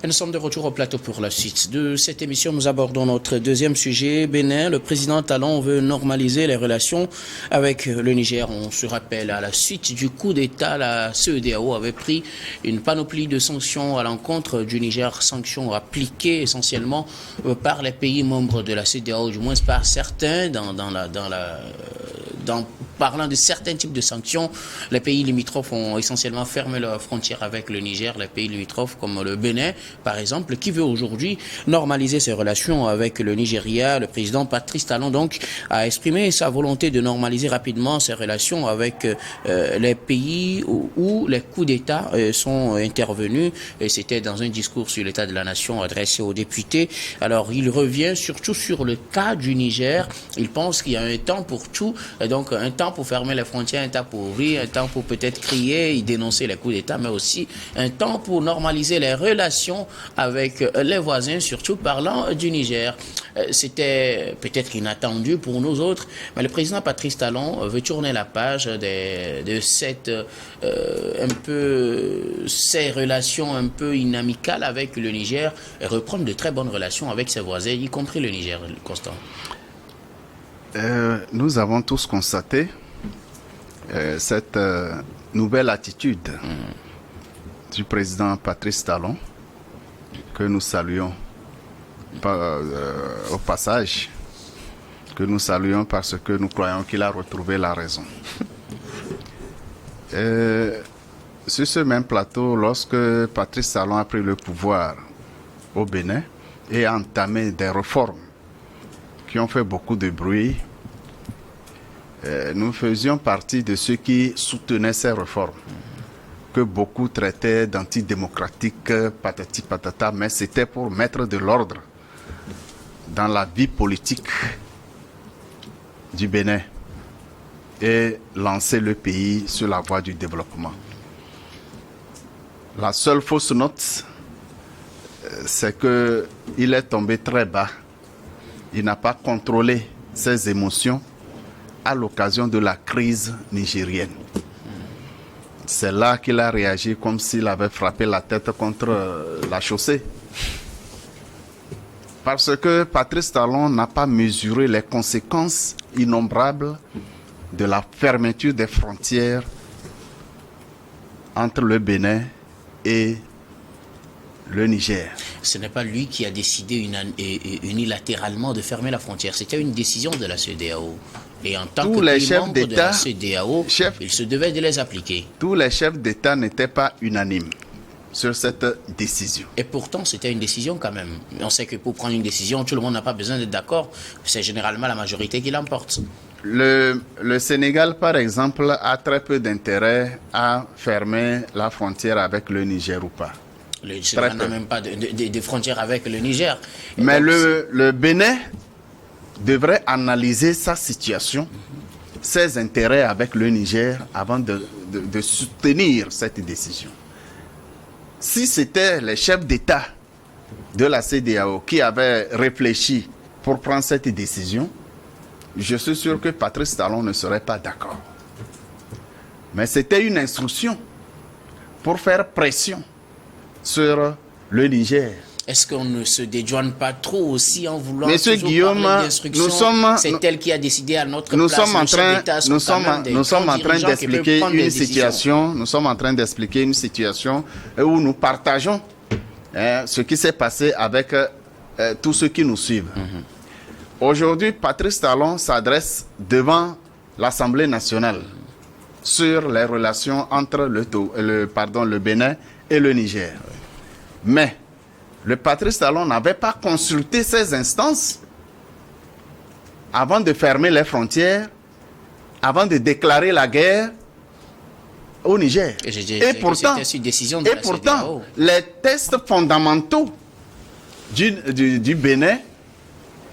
Nous sommes de retour au plateau pour la suite de cette émission. Nous abordons notre deuxième sujet. Bénin, le président Talon veut normaliser les relations avec le Niger. On se rappelle, à la suite du coup d'État, la CEDEAO avait pris une panoplie de sanctions à l'encontre du Niger. Sanctions appliquées essentiellement par les pays membres de la CEDEAO, du moins par certains parlant de certains types de sanctions, les pays limitrophes ont essentiellement fermé leurs frontières avec le Niger, les pays limitrophes comme le Bénin, par exemple, qui veut aujourd'hui normaliser ses relations avec le Nigeria. Le président Patrice Talon, donc, a exprimé sa volonté de normaliser rapidement ses relations avec les pays où les coups d'État sont intervenus. C'était dans un discours sur l'état de la nation adressé aux députés. Alors, il revient surtout sur le cas du Niger. Il pense qu'il y a un temps pour tout, donc un temps pour fermer les frontières, un temps pour ouvrir, un temps pour peut-être crier et dénoncer les coups d'État, mais aussi un temps pour normaliser les relations avec les voisins, surtout parlant du Niger. C'était peut-être inattendu pour nous autres, mais le président Patrice Talon veut tourner la page de cette ces relations un peu inamicales avec le Niger et reprendre de très bonnes relations avec ses voisins, y compris le Niger, Constant. Nous avons tous constaté cette nouvelle attitude du président Patrice Talon, que nous saluons au passage, que nous saluons parce que nous croyons qu'il a retrouvé la raison. Sur ce même plateau, lorsque Patrice Talon a pris le pouvoir au Bénin et a entamé des réformes qui ont fait beaucoup de bruit, nous faisions partie de ceux qui soutenaient ces réformes, que beaucoup traitaient d'antidémocratiques, patati patata, mais c'était pour mettre de l'ordre dans la vie politique du Bénin et lancer le pays sur la voie du développement. La seule fausse note, c'est qu'il est tombé très bas. Il n'a pas contrôlé ses émotions à l'occasion de la crise nigérienne. C'est là qu'il a réagi comme s'il avait frappé la tête contre la chaussée. Parce que Patrice Talon n'a pas mesuré les conséquences innombrables de la fermeture des frontières entre le Bénin et le Niger. Ce n'est pas lui qui a décidé unilatéralement de fermer la frontière. C'était une décision de la CEDEAO. Et en tant que pays membre de la CEDEAO, il se devait de les appliquer. Tous les chefs d'État n'étaient pas unanimes sur cette décision. Et pourtant, c'était une décision quand même. On sait que pour prendre une décision, tout le monde n'a pas besoin d'être d'accord. C'est généralement la majorité qui l'emporte. Le Sénégal, par exemple, a très peu d'intérêt à fermer la frontière avec le Niger ou pas. Le Sénégal n'a même pas de frontière avec le Niger. Et mais donc, le Bénin devrait analyser sa situation, ses intérêts avec le Niger avant de soutenir cette décision. Si c'était les chefs d'État de la CEDEAO qui avaient réfléchi pour prendre cette décision, je suis sûr que Patrice Talon ne serait pas d'accord. Mais c'était une instruction pour faire pression sur le Niger. Est-ce qu'on ne se dédouane pas trop aussi en voulant Monsieur Guillaume, c'est elle qui a décidé à notre place. Nous sommes en train d'expliquer une situation. Nous sommes en train d'expliquer une situation où nous partageons ce qui s'est passé avec tous ceux qui nous suivent. Aujourd'hui, Patrice Talon s'adresse devant l'Assemblée nationale sur les relations entre le Bénin et le Niger. Mais le Patrice Talon n'avait pas consulté ces instances avant de fermer les frontières, avant de déclarer la guerre au Niger. Et pourtant, les textes fondamentaux du Bénin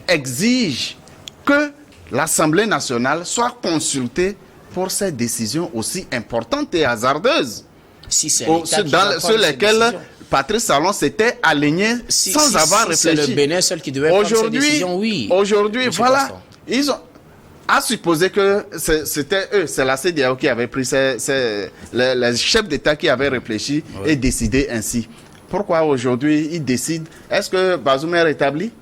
exigent que l'Assemblée nationale soit consultée pour ces décisions aussi importantes et hasardeuses, sur lesquelles Patrice Talon s'était aligné sans avoir réfléchi. C'est le Bénin seul qui devait prendre ces décisions, oui. Aujourd'hui, voilà, ils ont à supposer que c'était eux, c'est la CEDEAO qui avait pris les chefs d'État qui avaient réfléchi et décidé ainsi. pourquoi aujourd'hui il décide? Est-ce que Bazoum est rétabli?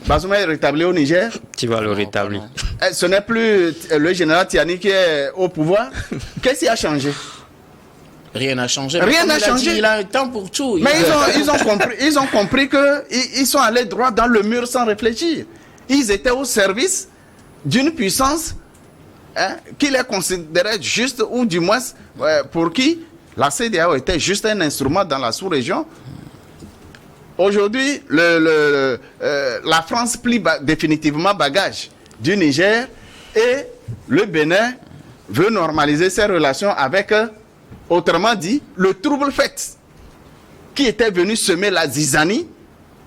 Bazoum est rétabli au Niger? Tu vas le rétablir. Ce n'est plus le général Tiani qui est au pouvoir. Qu'est-ce qui a changé? Rien n'a changé. Rien n'a changé. Il a un temps pour tout. Mais ils ont compris qu'ils sont allés droit dans le mur sans réfléchir. Ils étaient au service d'une puissance qui les considérait juste, ou du moins pour qui la CEDEAO était juste un instrument dans la sous-région. Aujourd'hui, la France plie définitivement bagage du Niger et le Bénin veut normaliser ses relations avec, autrement dit, le trouble fait qui était venu semer la zizanie,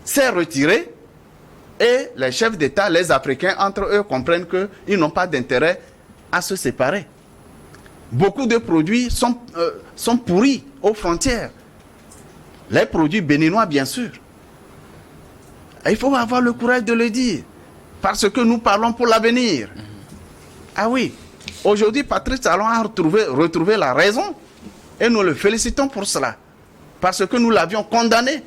s'est retiré et les chefs d'État, les Africains, entre eux, comprennent qu'ils n'ont pas d'intérêt à se séparer. Beaucoup de produits sont pourris aux frontières. Les produits béninois, bien sûr. Et il faut avoir le courage de le dire. Parce que nous parlons pour l'avenir. Ah oui. Aujourd'hui, Patrice Talon a retrouvé la raison. Et nous le félicitons pour cela. Parce que nous l'avions condamné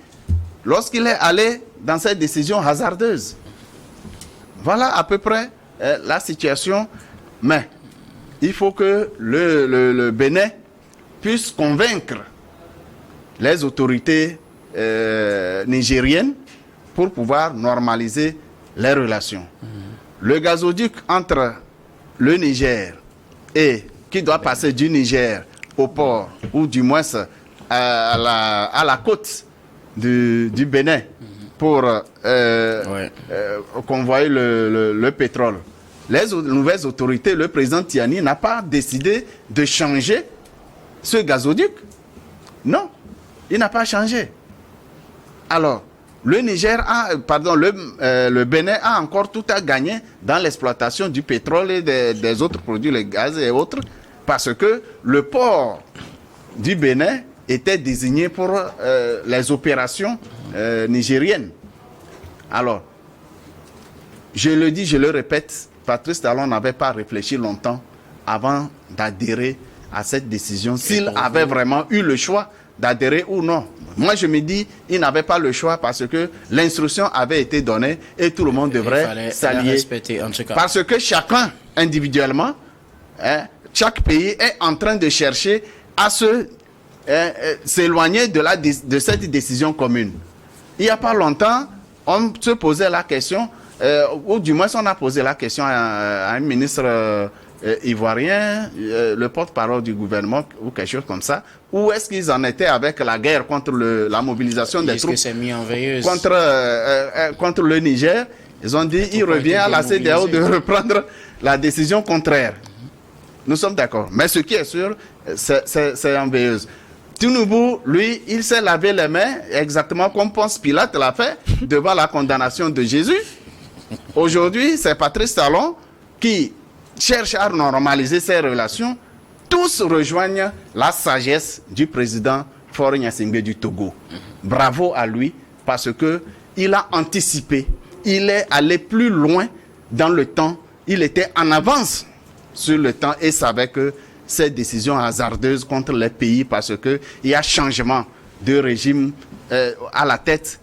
lorsqu'il est allé dans cette décision hasardeuse. Voilà à peu près la situation. Mais il faut que le Bénin puisse convaincre les autorités nigériennes pour pouvoir normaliser les relations. Le gazoduc entre le Niger et qui doit passer du Niger au port, ou du moins à la côte du Bénin pour convoyer le pétrole. Les nouvelles autorités, le président Tiani n'a pas décidé de changer ce gazoduc. Non, il n'a pas changé. Alors, le Bénin a encore tout à gagner dans l'exploitation du pétrole et des autres produits, le gaz et autres, parce que le port du Bénin était désigné pour les opérations nigériennes. Alors, je le dis, je le répète, Patrice Talon n'avait pas réfléchi longtemps avant d'adhérer à cette décision, s'il avait vraiment eu le choix d'adhérer ou non. Moi, je me dis, il n'avait pas le choix parce que l'instruction avait été donnée et tout le monde devrait s'allier. Parce que chacun, individuellement, chaque pays est en train de chercher à s'éloigner de cette décision commune. Il n'y a pas longtemps, on se posait la question, ou du moins on a posé la question à un ministre ivoirien, le porte-parole du gouvernement ou quelque chose comme ça, où est-ce qu'ils en étaient avec la guerre contre la mobilisation des troupes contre le Niger. Ils ont dit il revient à la CEDEAO de reprendre la décision contraire. Nous sommes d'accord. Mais ce qui est sûr, c'est enveilleuse. Tinubu, lui, il s'est lavé les mains exactement comme Ponce Pilate l'a fait devant la condamnation de Jésus. Aujourd'hui, c'est Patrice Talon qui cherche à normaliser ses relations. Tous rejoignent la sagesse du président Faure Gnassingbé du Togo. Bravo à lui parce qu'il a anticipé. Il est allé plus loin dans le temps. Il était en avance sur le temps et savait que ces décisions hasardeuses contre les pays parce qu'il y a changement de régime à la tête,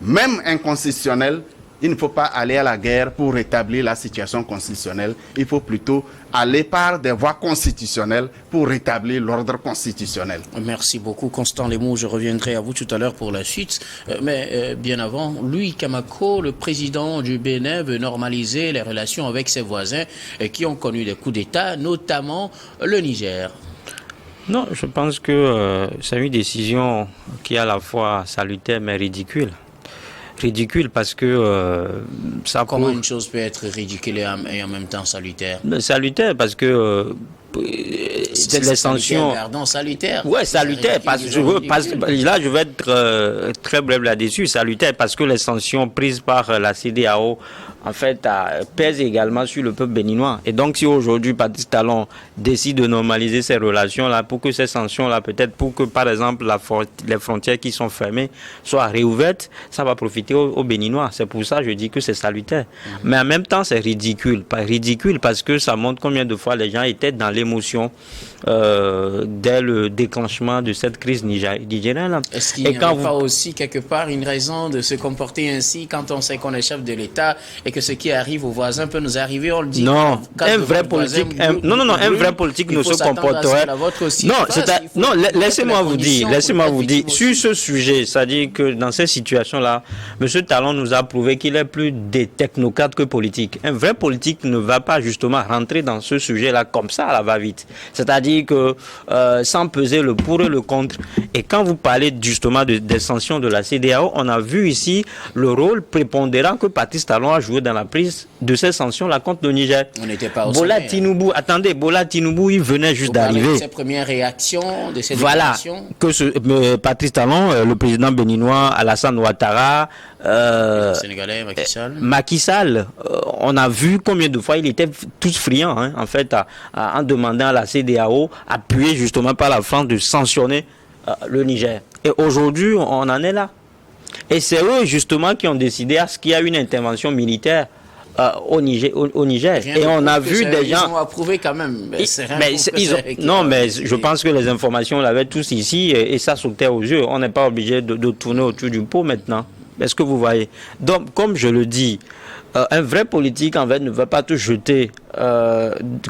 même inconstitutionnel. Il ne faut pas aller à la guerre pour rétablir la situation constitutionnelle. Il faut plutôt aller par des voies constitutionnelles pour rétablir l'ordre constitutionnel. Merci beaucoup, Constant Lemou. Je reviendrai à vous tout à l'heure pour la suite. Mais bien avant, Louis Kamako, le président du Bénin, veut normaliser les relations avec ses voisins qui ont connu des coups d'État, notamment le Niger. Non, je pense que c'est une décision qui est à la fois salutaire mais ridicule. Ridicule parce que ça... Comment une chose peut être ridicule et en même temps salutaire? Salutaire parce que les sanctions... Pardon, salutaire. Ouais, salutaire parce que là je vais être très bref là-dessus. Salutaire parce que les sanctions prises par la CEDEAO en fait pèsent également sur le peuple béninois. Et donc si aujourd'hui Patrice Talon décide de normaliser ces relations-là pour que ces sanctions-là, peut-être pour que par exemple les frontières qui sont fermées soient réouvertes, ça va profiter aux Béninois. C'est pour ça que je dis que c'est salutaire. Mais en même temps c'est ridicule. Pas ridicule parce que ça montre combien de fois les gens étaient dans l'émotion dès le déclenchement de cette crise nigérienne. Est-ce qu'il n'y a pas aussi quelque part une raison de se comporter ainsi quand on sait qu'on est chef de l'État et que ce qui arrive aux voisins peut nous arriver, on le dit? Non, un vrai politique, un vrai politique ne se comporterait. Non, laissez-moi vous dire, sur ce sujet, c'est-à-dire que dans ces situations-là, M. Talon nous a prouvé qu'il est plus des technocrates que politique. Un vrai politique ne va pas justement rentrer dans ce sujet-là comme ça à la va-vite. C'est-à-dire que sans peser le pour et le contre. Et quand vous parlez justement des sanctions de la CEDEAO, on a vu ici le rôle prépondérant que Patrice Talon a joué dans la prise de ces sanctions-là contre le Niger. On n'était pas au Bola Tinubu, Bola Tinubu, il venait juste d'arriver. Ses premières réactions, de ses déclarations. Que Patrice Talon, le président béninois, Alassane Ouattara, Sénégalais, Macky Sall, on a vu combien de fois il était tous friand, en fait, en demandant à la CEDEAO, appuyée justement par la France, de sanctionner le Niger. Et aujourd'hui, on en est là. Et c'est eux justement qui ont décidé à ce qu'il y a une intervention militaire au Niger. Et on a vu des gens... Ils ont approuvé quand même. Mais je pense que les informations, on l'avait tous ici et ça sautait aux yeux. On n'est pas obligé de tourner autour du pot maintenant. Est-ce que vous voyez? Donc, comme je le dis, un vrai politique, en fait, ne va pas tout jeter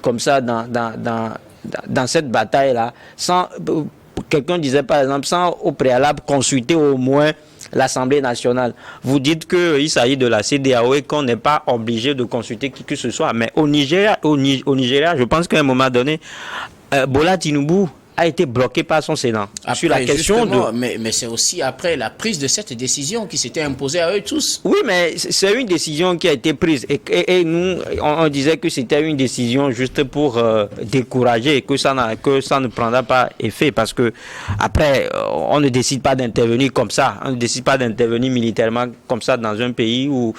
comme ça dans cette bataille-là, sans... Quelqu'un disait par exemple, sans au préalable consulter au moins l'Assemblée nationale. Vous dites qu'il s'agit de la CEDEAO et qu'on n'est pas obligé de consulter qui que ce soit. Mais au Nigeria, je pense qu'à un moment donné, Bola Tinubu a été bloqué par son Sénat. Après, sur la question de... Mais c'est aussi après la prise de cette décision qui s'était imposée à eux tous. Oui, mais c'est une décision qui a été prise. Et nous, on disait que c'était une décision juste pour décourager, que ça ne prendra pas effet. Parce que après, on ne décide pas d'intervenir comme ça. On ne décide pas d'intervenir militairement comme ça dans un pays où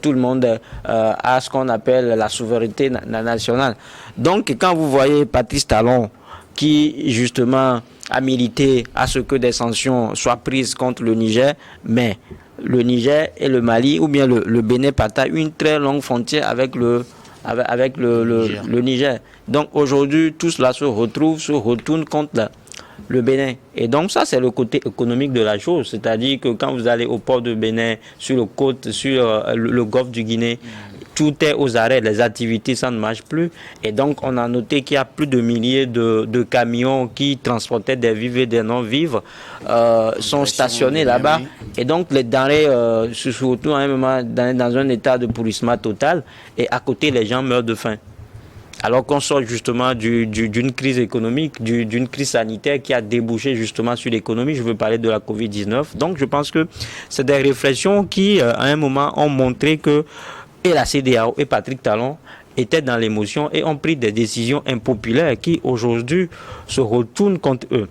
tout le monde a ce qu'on appelle la souveraineté nationale. Donc, quand vous voyez Patrice Talon, qui justement a milité à ce que des sanctions soient prises contre le Niger, mais le Niger et le Mali, ou bien le Bénin partagent une très longue frontière avec le Niger. Donc aujourd'hui, tout cela se retourne contre le Bénin. Et donc ça, c'est le côté économique de la chose. C'est-à-dire que quand vous allez au port de Bénin, sur le côte, sur le golfe du Guinée, tout est aux arrêts, les activités, ça ne marche plus. Et donc, on a noté qu'il y a plus de milliers de camions qui transportaient des vivres et des non-vivres, sont stationnés là-bas. Et donc, les denrées se retrouvent à un moment dans un état de pourrissement total. Et à côté, les gens meurent de faim. Alors qu'on sort justement d'une crise économique, d'une crise sanitaire qui a débouché justement sur l'économie. Je veux parler de la Covid-19. Donc, je pense que c'est des réflexions qui, à un moment, ont montré que et la CEDEAO et Patrick Talon étaient dans l'émotion et ont pris des décisions impopulaires qui aujourd'hui se retournent contre eux.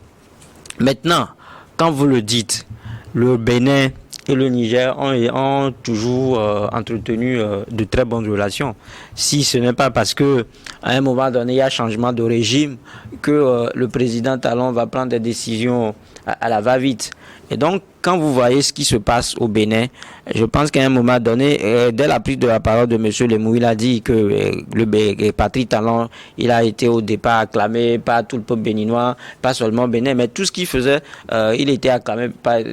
Maintenant, quand vous le dites, le Bénin et le Niger ont toujours entretenu de très bonnes relations. Si ce n'est pas parce que à un moment donné, il y a changement de régime que le président Talon va prendre des décisions à la va-vite. Et donc, quand vous voyez ce qui se passe au Bénin, je pense qu'à un moment donné, dès la prise de la parole de M. Lemou, il a dit que le Patrice Talon, il a été au départ acclamé par tout le peuple béninois, pas seulement Bénin, mais tout ce qu'il faisait, il était acclamé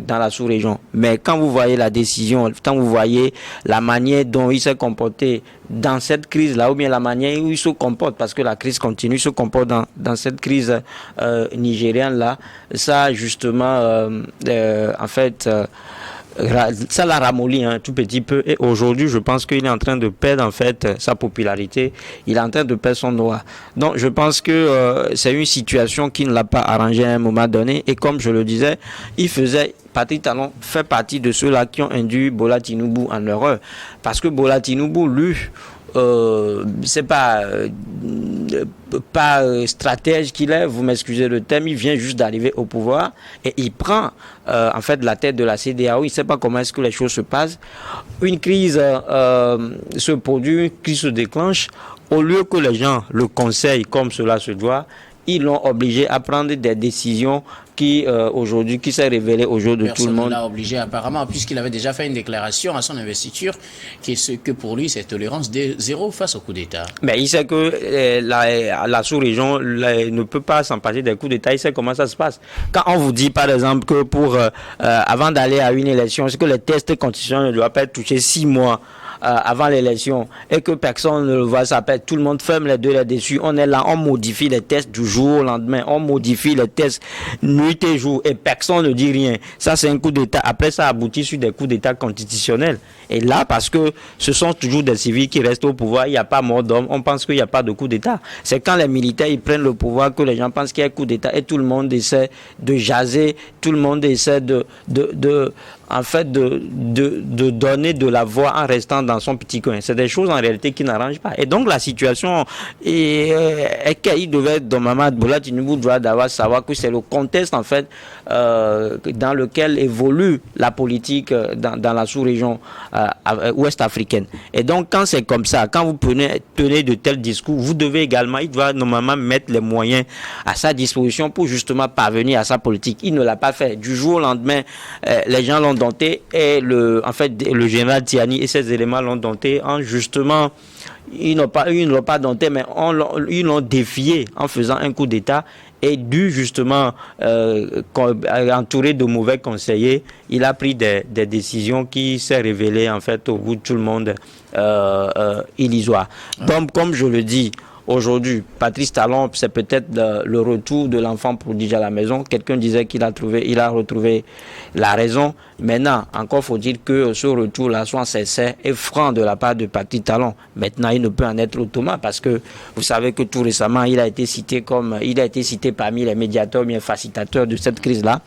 dans la sous-région. Mais quand vous voyez la décision, quand vous voyez la manière dont il s'est comporté dans cette crise-là, ou bien la manière où il se comporte, parce que la crise continue, il se comporte dans cette crise nigérienne-là, ça justement, en fait, ça l'a ramolli un tout petit peu. Et aujourd'hui, je pense qu'il est en train de perdre en fait sa popularité. Il est en train de perdre son droit. Donc, je pense que c'est une situation qui ne l'a pas arrangé à un moment donné. Et comme je le disais, Patrick Talon fait partie de ceux-là qui ont induit Bola Tinubu en erreur. Parce que Bola Tinubu, lui, c'est pas stratège qu'il est, vous m'excusez le terme, il vient juste d'arriver au pouvoir et il prend en fait la tête de la CEDEAO. Il ne sait pas comment est-ce que les choses se passent. Une crise se produit, une crise se déclenche. Au lieu que les gens le conseillent comme cela se doit, ils l'ont obligé à prendre des décisions qui aujourd'hui, qui s'est révélé au jour de tout le monde. Personne ne l'a obligé apparemment, puisqu'il avait déjà fait une déclaration à son investiture, qui est ce que pour lui c'est tolérance zéro face au coup d'État. Mais il sait que la sous-région ne peut pas s'en passer des coups d'État. Il sait comment ça se passe. Quand on vous dit par exemple que avant d'aller à une élection, c'est que les tests constitutionnels ne doivent pas être touchés 6 mois avant l'élection et que personne ne le voit, ça peut être, tout le monde ferme les deux là-dessus. On est là, on modifie les tests du jour au lendemain, on modifie les tests nuit et jour et personne ne dit rien. Ça, c'est un coup d'État. Après, ça aboutit sur des coups d'État constitutionnels. Et là, parce que ce sont toujours des civils qui restent au pouvoir, il n'y a pas mort d'homme, on pense qu'il n'y a pas de coup d'État. C'est quand les militaires ils prennent le pouvoir que les gens pensent qu'il y a un coup d'État et tout le monde essaie de jaser, tout le monde essaie de donner de la voix en restant dans son petit coin. C'est des choses en réalité qui n'arrangent pas. Et donc la situation est qu'il devait être dans Maman Bola Tinubu doit d'avoir savoir que c'est le contexte en fait dans lequel évolue la politique dans la sous-région ouest africaine. Et donc quand c'est comme ça, quand vous tenez de tels discours, vous devez également, il doit normalement mettre les moyens à sa disposition pour justement parvenir à sa politique. Il ne l'a pas fait. Du jour au lendemain, les gens l'ont dompté et le général Tiani et ses éléments l'ont dompté en justement, ils ne l'ont pas dompté, mais ils l'ont défié en faisant un coup d'État et dû justement entouré de mauvais conseillers, il a pris des décisions qui s'est révélées en fait au bout de tout le monde illusoire. Donc comme je le dis, aujourd'hui, Patrice Talon, c'est peut-être le retour de l'enfant prodige à la maison. Quelqu'un disait qu'il a retrouvé la raison. Maintenant, encore faut-il que ce retour-là soit sincère et franc de la part de Patrice Talon. Maintenant, il ne peut en être autrement parce que vous savez que tout récemment, il a été cité parmi les médiateurs, bien facilitateurs de cette crise-là.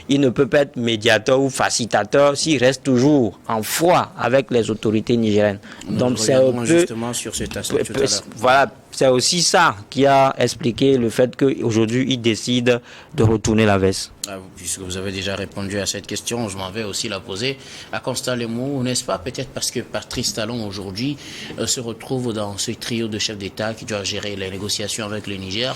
Il ne peut pas être médiateur ou facilitateur s'il reste toujours en foi avec les autorités nigériennes. Donc, c'est un peu justement sur cet aspect tout à l'heure. Voilà. C'est aussi ça qui a expliqué le fait qu'aujourd'hui, il décide de retourner la veste. Puisque vous avez déjà répondu à cette question, je m'en vais aussi la poser à Constant Lemou, n'est-ce pas? Peut-être parce que Patrice Talon aujourd'hui se retrouve dans ce trio de chefs d'État qui doivent gérer les négociations avec le Niger,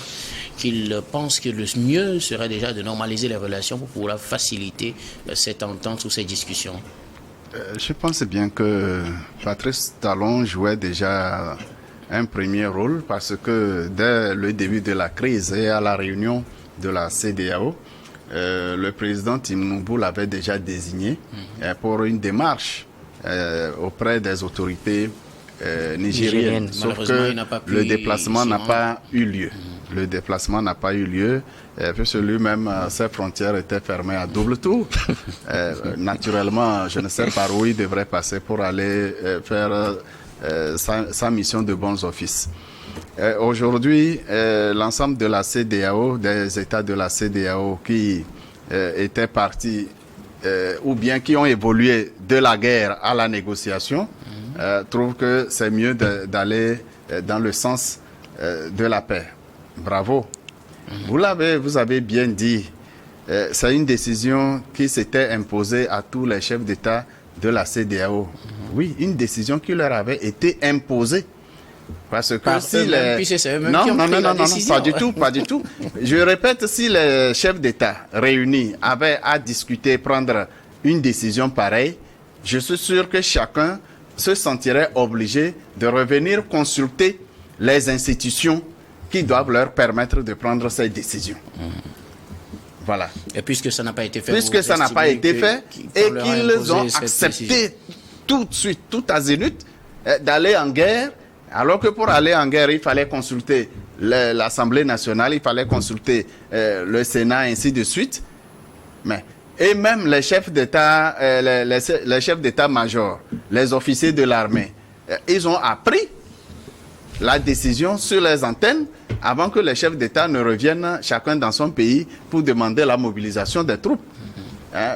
qu'il pense que le mieux serait déjà de normaliser les relations pour pouvoir faciliter cette entente ou ces discussions. Je pense bien que Patrice Talon jouait déjà un premier rôle parce que dès le début de la crise et à la réunion de la CEDEAO, le président Tinubu l'avait déjà désigné pour une démarche auprès des autorités nigériennes. Sauf que le déplacement n'a pas eu lieu. Le déplacement n'a pas eu lieu, puisque lui-même, ses frontières étaient fermées à double tour. Naturellement, je ne sais par où il devrait passer pour aller faire sa mission de bons offices. Aujourd'hui, l'ensemble de la CEDEAO, des États de la CEDEAO qui étaient partis ou bien qui ont évolué de la guerre à la négociation, trouvent que c'est mieux d'aller dans le sens de la paix. Bravo. Vous avez bien dit, c'est une décision qui s'était imposée à tous les chefs d'État de la CEDEAO. Oui, une décision qui leur avait été imposée. Parce que si les... Non, pas du tout. Je répète, si les chefs d'État réunis avaient à discuter, prendre une décision pareille, je suis sûr que chacun se sentirait obligé de revenir consulter les institutions qui doivent leur permettre de prendre ces décisions. Voilà. Et puisque ça n'a pas été fait, et qu'ils ont accepté tout de suite, tout azimut, d'aller en guerre, alors que pour aller en guerre, il fallait consulter l'Assemblée nationale, il fallait consulter le Sénat, ainsi de suite. Et même les chefs d'État, les chefs d'État-major, les officiers de l'armée, ils ont appris la décision sur les antennes avant que les chefs d'État ne reviennent chacun dans son pays pour demander la mobilisation des troupes.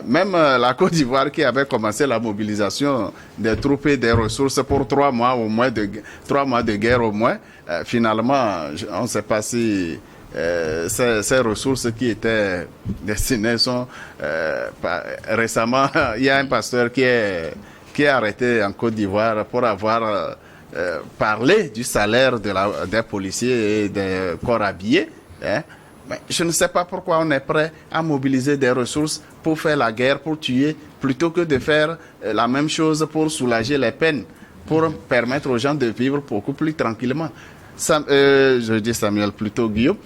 Même la Côte d'Ivoire qui avait commencé la mobilisation des troupes et des ressources pour 3 mois de guerre au moins, finalement, on ne sait pas si ces ressources qui étaient destinées sont... récemment, il y a un pasteur qui est arrêté en Côte d'Ivoire pour avoir... parler du salaire des policiers et des corps habillés, Mais je ne sais pas pourquoi on est prêt à mobiliser des ressources pour faire la guerre, pour tuer, plutôt que de faire la même chose pour soulager les peines, pour permettre aux gens de vivre beaucoup plus tranquillement. Je dis Samuel, plutôt Guillaume.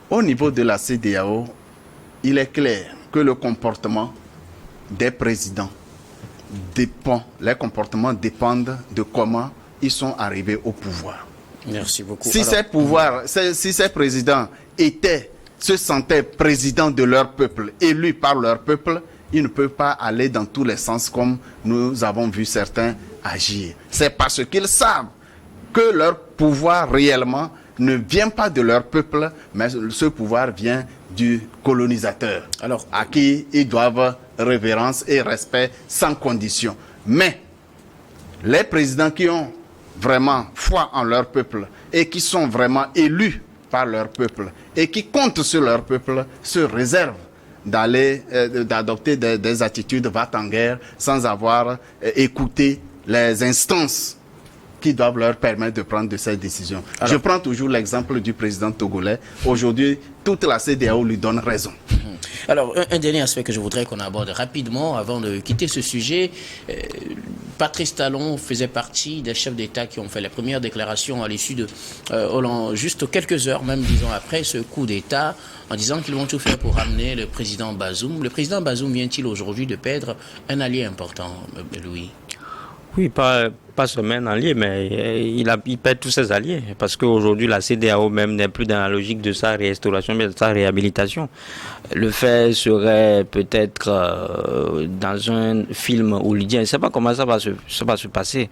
Au niveau de la CEDEAO, il est clair que le comportement des présidents dépend, les comportements dépendent de comment ils sont arrivés au pouvoir. Merci beaucoup. Si ces présidents se sentaient présidents de leur peuple, élus par leur peuple, ils ne peuvent pas aller dans tous les sens comme nous avons vu certains agir. C'est parce qu'ils savent que leur pouvoir réellement ne vient pas de leur peuple, mais ce pouvoir vient du colonisateur, à qui ils doivent révérence et respect sans condition. Mais les présidents qui ont vraiment foi en leur peuple et qui sont vraiment élus par leur peuple et qui comptent sur leur peuple se réservent d'adopter des attitudes va-t-en-guerre sans avoir écouté les instances qui doivent leur permettre de prendre de ces décisions. Je prends toujours l'exemple du président togolais. Aujourd'hui, toute la CEDEAO lui donne raison. Alors, un dernier aspect que je voudrais qu'on aborde rapidement avant de quitter ce sujet. Patrice Talon faisait partie des chefs d'État qui ont fait les premières déclarations à l'issue de Hollande, juste quelques heures, même disons après ce coup d'État, en disant qu'ils vont tout faire pour ramener le président Bazoum. Le président Bazoum vient-il aujourd'hui de perdre un allié important, Louis? Oui, pas seulement un allié, mais il perd tous ses alliés. Parce qu'aujourd'hui, la CEDEAO même n'est plus dans la logique de sa restauration, mais de sa réhabilitation. Le fait serait peut-être dans un film hollywoodien. Je ne sais pas comment ça va se passer.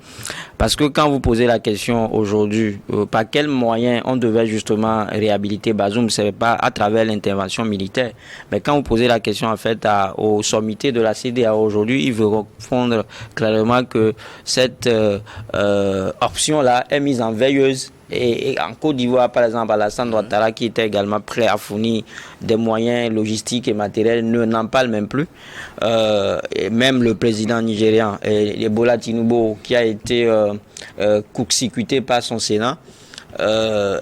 Parce que quand vous posez la question aujourd'hui, par quels moyens on devait justement réhabiliter Bazoum, ce n'est pas à travers l'intervention militaire. Mais quand vous posez la question en fait aux sommités de la CEDEAO aujourd'hui, il veut répondre clairement que cette option-là est mise en veilleuse. Et en Côte d'Ivoire, par exemple, Alassane Ouattara, qui était également prêt à fournir des moyens logistiques et matériels, n'en parle même plus. Et même le président nigérian, Bola Tinubu, qui a été court-circuité par son Sénat,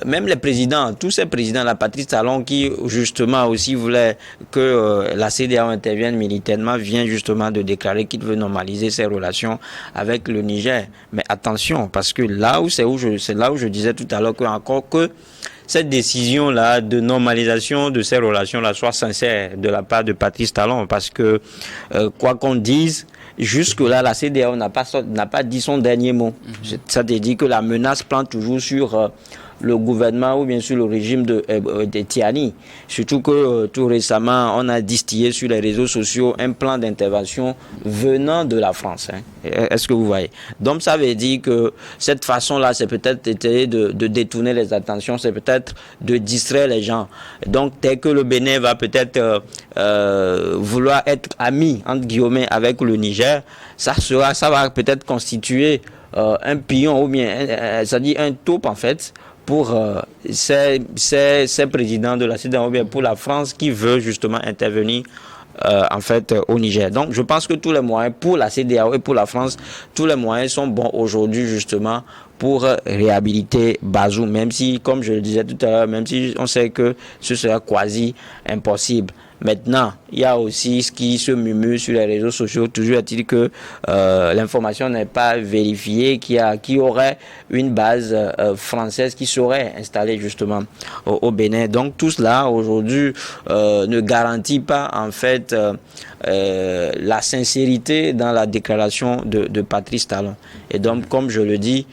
même les présidents, tous ces présidents, la Patrice Talon qui justement aussi voulait que la CEDEAO intervienne militairement, vient justement de déclarer qu'il veut normaliser ses relations avec le Niger. Mais attention, parce que c'est là où je disais tout à l'heure que cette décision-là de normalisation de ces relations-là soit sincère de la part de Patrice Talon, parce que quoi qu'on dise, jusque-là, la CEDEAO n'a pas dit son dernier mot. Ça te dit que la menace plante toujours sur le gouvernement ou bien sûr le régime de Tiani. Surtout que tout récemment, on a distillé sur les réseaux sociaux un plan d'intervention venant de la France. Est-ce que vous voyez? Donc ça veut dire que cette façon-là, c'est peut-être de détourner les attentions, c'est peut-être de distraire les gens. Donc dès que le Bénin va peut-être vouloir être ami, entre guillemets, avec le Niger, ça va peut-être constituer un pion ou bien, c'est-à-dire un taupe en fait, pour ces présidents de la CEDEAO, bien pour la France qui veut justement intervenir en fait au Niger. Donc je pense que tous les moyens pour la CEDEAO et pour la France, tous les moyens sont bons aujourd'hui justement pour réhabiliter Bazoum, même si, comme je le disais tout à l'heure, même si on sait que ce sera quasi impossible. Maintenant, il y a aussi ce qui se murmure sur les réseaux sociaux. Toujours est-il que l'information n'est pas vérifiée, qu'il y aurait une base française qui serait installée justement au Bénin. Donc tout cela aujourd'hui ne garantit pas en fait la sincérité dans la déclaration de Patrice Talon. Et donc, comme je le dis,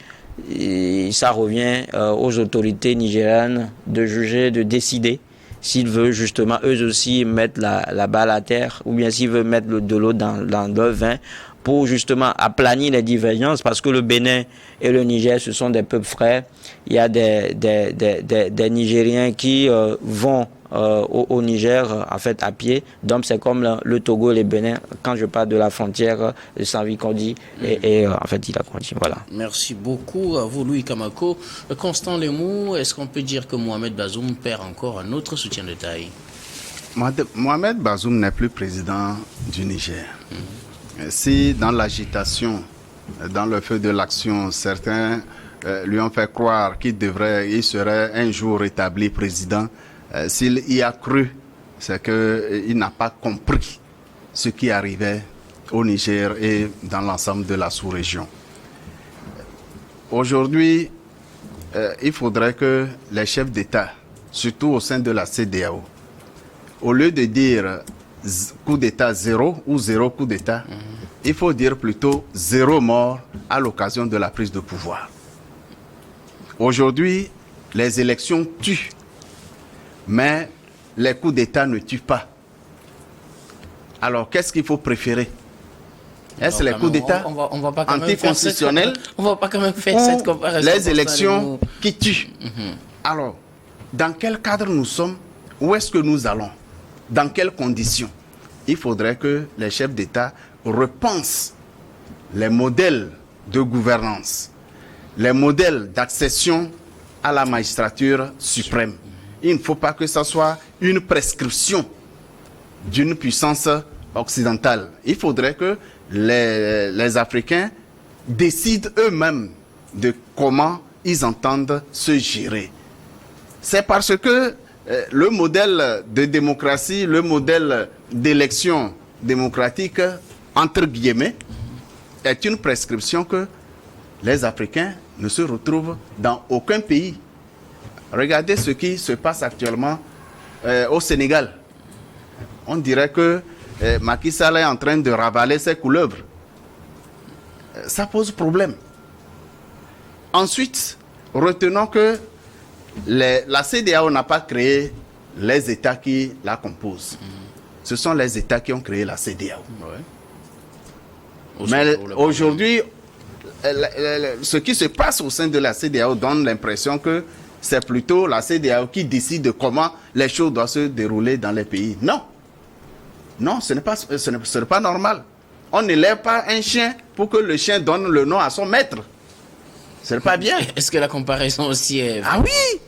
ça revient aux autorités nigériennes de juger, de décider s'ils veulent justement eux aussi mettre la balle à terre ou bien s'ils veulent mettre de l'eau dans leur vin pour justement aplanir les divergences, parce que le Bénin et le Niger, ce sont des peuples frères. Il y a des Nigériens qui vont au Niger en fait à pied. Donc c'est comme le Togo et le Bénin quand je parle de la frontière de Saint-Vicondie et en fait il a continué. Voilà. Merci beaucoup à vous Louis Kamako. Constant Lemou, est-ce qu'on peut dire que Mohamed Bazoum perd encore un autre soutien de taille? Mohamed Bazoum n'est plus président du Niger. Si dans l'agitation, dans le feu de l'action, certains lui ont fait croire qu'il serait un jour établi président, s'il y a cru, c'est qu'il n'a pas compris ce qui arrivait au Niger et dans l'ensemble de la sous-région. Aujourd'hui, il faudrait que les chefs d'État, surtout au sein de la CEDEAO, au lieu de dire coup d'État zéro ou zéro coup d'État, il faut dire plutôt zéro mort à l'occasion de la prise de pouvoir. Aujourd'hui, les élections tuent, mais les coups d'État ne tuent pas. Alors, qu'est-ce qu'il faut préférer? Est-ce les coups d'État anticonstitutionnels on va pas quand même faire cette comparaison. Les élections qui tuent. Alors, dans quel cadre nous sommes? Où est-ce que nous allons? Dans quelles conditions? Il faudrait que les chefs d'État repensent les modèles de gouvernance, les modèles d'accession à la magistrature suprême. Il ne faut pas que ce soit une prescription d'une puissance occidentale. Il faudrait que les Africains décident eux-mêmes de comment ils entendent se gérer. C'est parce que le modèle de démocratie, le modèle d'élection démocratique, entre guillemets, est une prescription que les Africains ne se retrouvent dans aucun pays. Regardez ce qui se passe actuellement au Sénégal. On dirait que Macky Sall est en train de ravaler ses couleuvres. Ça pose problème. Ensuite, retenons que la CEDEAO n'a pas créé les États qui la composent. Ce sont les États qui ont créé la CEDEAO. Ouais. Mais aujourd'hui, ce qui se passe au sein de la CEDEAO donne l'impression que c'est plutôt la CEDEAO qui décide de comment les choses doivent se dérouler dans les pays. Non. Non, ce n'est pas normal. On n'élève pas un chien pour que le chien donne le nom à son maître. Ce n'est pas bien. Est-ce que la comparaison aussi est... Ah oui!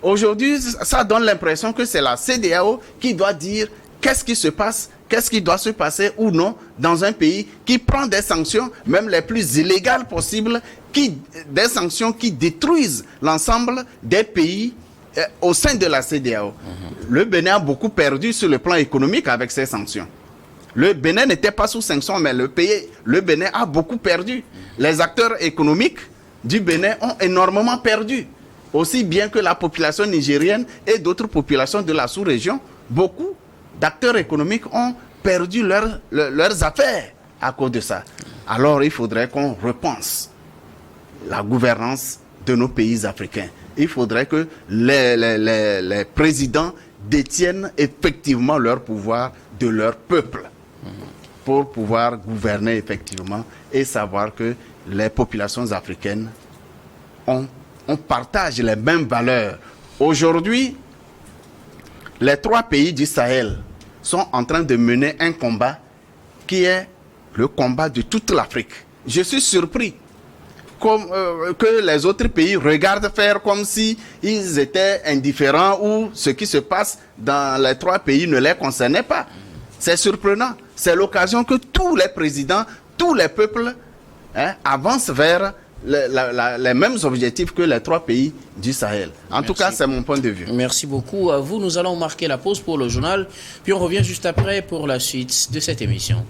Aujourd'hui, ça donne l'impression que c'est la CEDEAO qui doit dire qu'est-ce qui se passe, qu'est-ce qui doit se passer ou non dans un pays qui prend des sanctions, même les plus illégales possibles, des sanctions qui détruisent l'ensemble des pays au sein de la CEDEAO. Le Bénin a beaucoup perdu sur le plan économique avec ces sanctions. Le Bénin n'était pas sous sanctions, mais le Bénin a beaucoup perdu. Les acteurs économiques du Bénin ont énormément perdu. Aussi bien que la population nigérienne et d'autres populations de la sous-région, beaucoup d'acteurs économiques ont perdu leurs affaires à cause de ça. Alors il faudrait qu'on repense la gouvernance de nos pays africains. Il faudrait que les présidents détiennent effectivement leur pouvoir de leur peuple pour pouvoir gouverner effectivement et savoir que les populations africaines on partage les mêmes valeurs. Aujourd'hui, les 3 pays du Sahel sont en train de mener un combat qui est le combat de toute l'Afrique. Je suis surpris que les autres pays regardent faire comme si ils étaient indifférents ou ce qui se passe dans les 3 pays ne les concernait pas. C'est surprenant. C'est l'occasion que tous les présidents, tous les peuples avancent vers les mêmes objectifs que les 3 pays du Sahel. En tout cas, c'est mon point de vue. Merci beaucoup à vous. Nous allons marquer la pause pour le journal, puis on revient juste après pour la suite de cette émission.